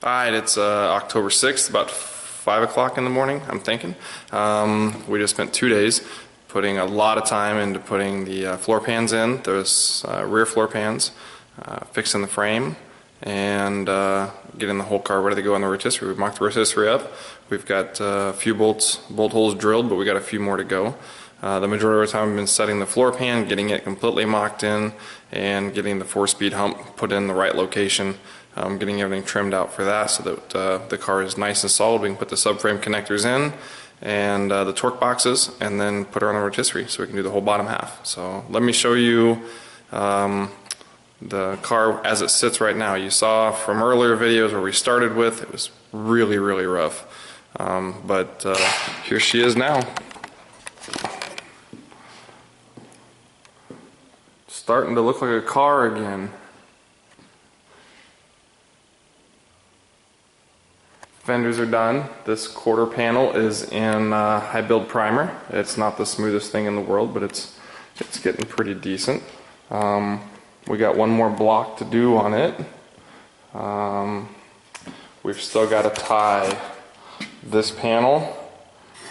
Alright, it's October 6th, about 5 o'clock in the morning, I'm thinking. We just spent 2 days putting a lot of time into putting the floor pans in, those rear floor pans, fixing the frame, and getting the whole car ready to go on the rotisserie. We've mocked the rotisserie up. We've got a few bolt holes drilled, but we got a few more to go. The majority of our time we've been setting the floor pan, getting it completely mocked in, and getting the 4-speed hump put in the right location. Getting everything trimmed out for that so that the car is nice and solid. We can put the subframe connectors in and the torque boxes, and then put her on the rotisserie so we can do the whole bottom half. So let me show you the car as it sits right now. You saw from earlier videos where we started with, it was really rough, but here she is now. Starting to look like a car again. Fenders are done. This quarter panel is in high build primer. It's not the smoothest thing in the world, but it's getting pretty decent. We got one more block to do on it. We've still got to tie this panel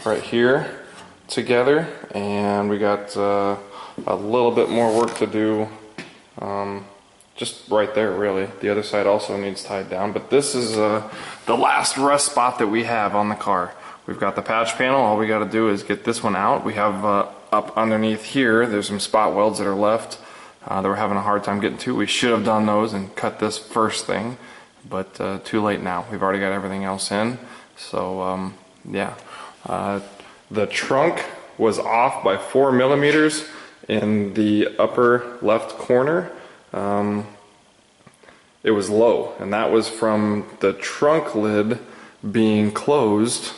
right here together, and we got a little bit more work to do just right there, really. The other side also needs tied down, but this is the last rust spot that we have on the car. We've got the patch panel. All we got to do is get this one out. We have up underneath here, there's some spot welds that are left that we're having a hard time getting to. We should have done those and cut this first thing, but too late now. We've already got everything else in. So yeah, the trunk was off by 4 millimeters in the upper left corner. It was low, and that was from the trunk lid being closed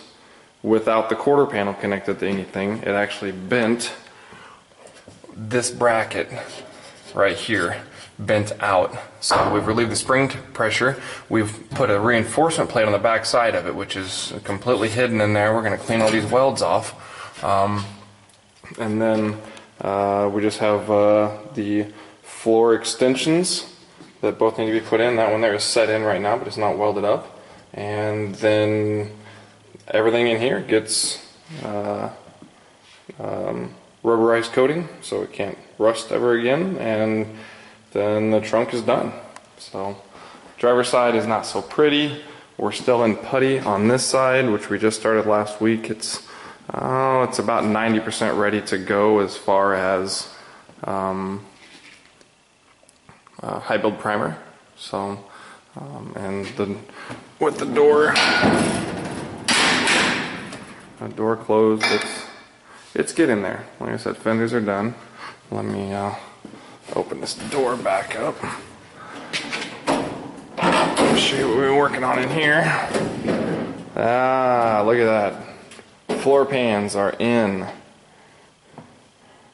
without the quarter panel connected to anything. It actually bent this bracket right here, bent out. So we've relieved the spring pressure. We've put a reinforcement plate on the back side of it, which is completely hidden in there. We're going to clean all these welds off, and then we just have the floor extensions that both need to be put in. That one there is set in right now, but it's not welded up. And then everything in here gets rubberized coating so it can't rust ever again, and then the trunk is done. So driver's side is not so pretty. We're still in putty on this side, which we just started last week. It's about 90% ready to go as far as high build primer. So and with the door closed, it's getting there. Like I said, fenders are done. Let me open this door back up. I'll show you what we've been working on in here. Ah, look at that. Floor pans are in.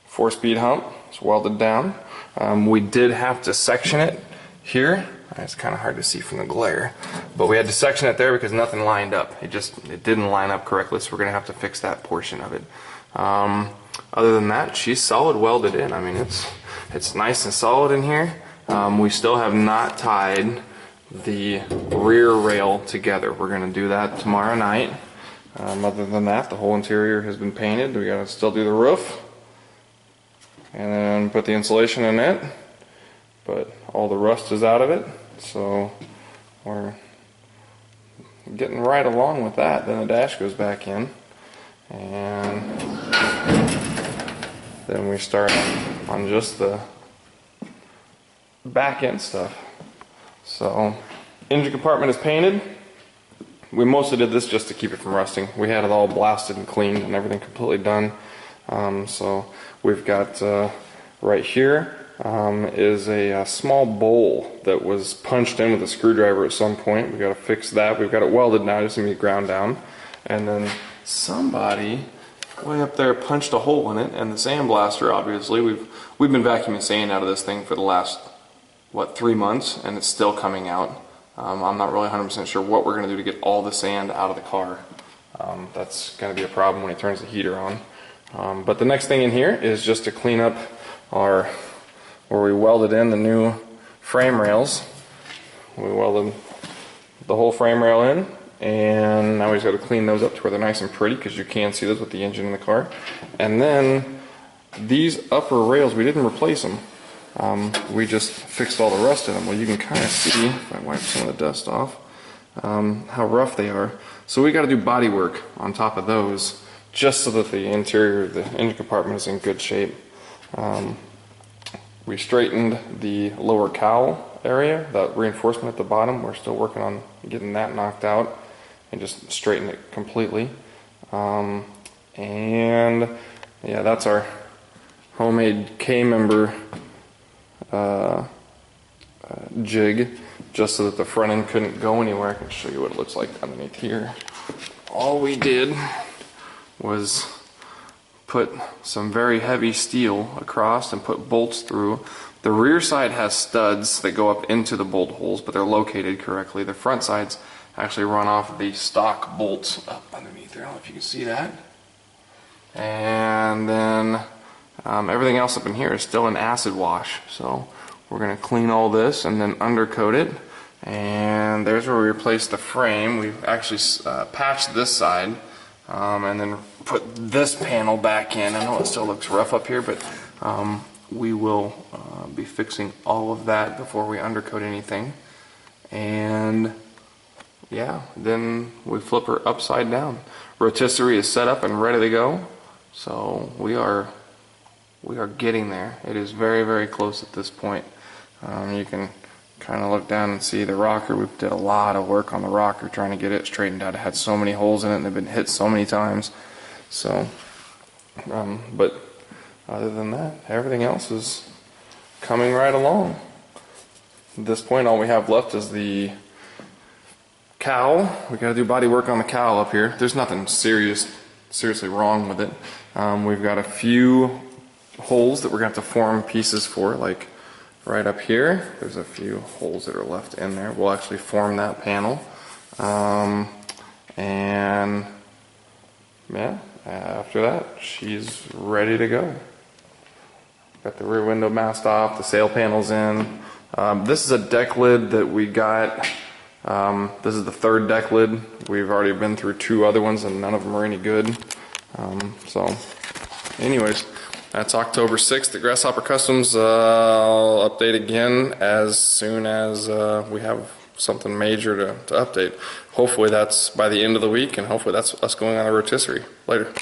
4-speed hump. It's welded down. We did have to section it here. It's kind of hard to see from the glare, but we had to section it there because nothing lined up. It didn't line up correctly, so we're going to have to fix that portion of it. Other than that, she's solid welded in. I mean, it's nice and solid in here. We still have not tied the rear rail together. We're going to do that tomorrow night. Other than that, the whole interior has been painted. We got to still do the roof and then put the insulation in it, but all the rust is out of it, so we're getting right along with that. Then the dash goes back in, and then we start on just the back end stuff. So engine compartment is painted. We mostly did this just to keep it from rusting. We had it all blasted and cleaned and everything completely done. So we've got right here is a small bowl that was punched in with a screwdriver at some point. We've got to fix that. We've got it welded now, just going to be ground down. And then somebody way up there punched a hole in it, and the sandblaster, obviously, we've been vacuuming sand out of this thing for the last, what, 3 months, and it's still coming out. I'm not really 100% sure what we're going to do to get all the sand out of the car. That's going to be a problem when he turns the heater on. But the next thing in here is just to clean up where we welded in the new frame rails. We welded the whole frame rail in, and now we just got to clean those up to where they're nice and pretty, because you can see those with the engine in the car. And then these upper rails, we didn't replace them. We just fixed all the rust in them. Well, you can kind of see, if I wipe some of the dust off, how rough they are. So we got to do body work on top of those, just so that the interior of the engine compartment is in good shape. We straightened the lower cowl area, that reinforcement at the bottom. We're still working on getting that knocked out and just straighten it completely. And yeah, that's our homemade K-member jig, just so that the front end couldn't go anywhere. I can show you what it looks like underneath here. All we did was put some very heavy steel across and put bolts through. The rear side has studs that go up into the bolt holes, but they're located correctly. The front sides actually run off the stock bolts up underneath there. I don't know if you can see that. And then everything else up in here is still an acid wash. So we're going to clean all this and then undercoat it. And there's where we replaced the frame. We've actually patched this side and then put this panel back in. I know it still looks rough up here, but we will be fixing all of that before we undercoat anything. And yeah, then we flip her upside down. Rotisserie is set up and ready to go. So we are getting there. It is very, very close at this point. You can kind of look down and see the rocker. We did a lot of work on the rocker trying to get it straightened out. It had so many holes in it and they've been hit so many times. So, but other than that, everything else is coming right along. At this point, all we have left is the cowl. We got to do body work on the cowl up here. There's nothing seriously wrong with it. We've got a few holes that we're going to have to form pieces for, like right up here. There's a few holes that are left in there. We'll actually form that panel. And yeah, after that, she's ready to go. Got the rear window masked off, the sail panel's in. This is a deck lid that we got. This is the third deck lid. We've already been through 2 other ones and none of them are any good. So anyways, that's October 6th at Grasshopper Customs. I'll update again as soon as we have something major to update. Hopefully that's by the end of the week, and hopefully that's us going on a rotisserie. Later.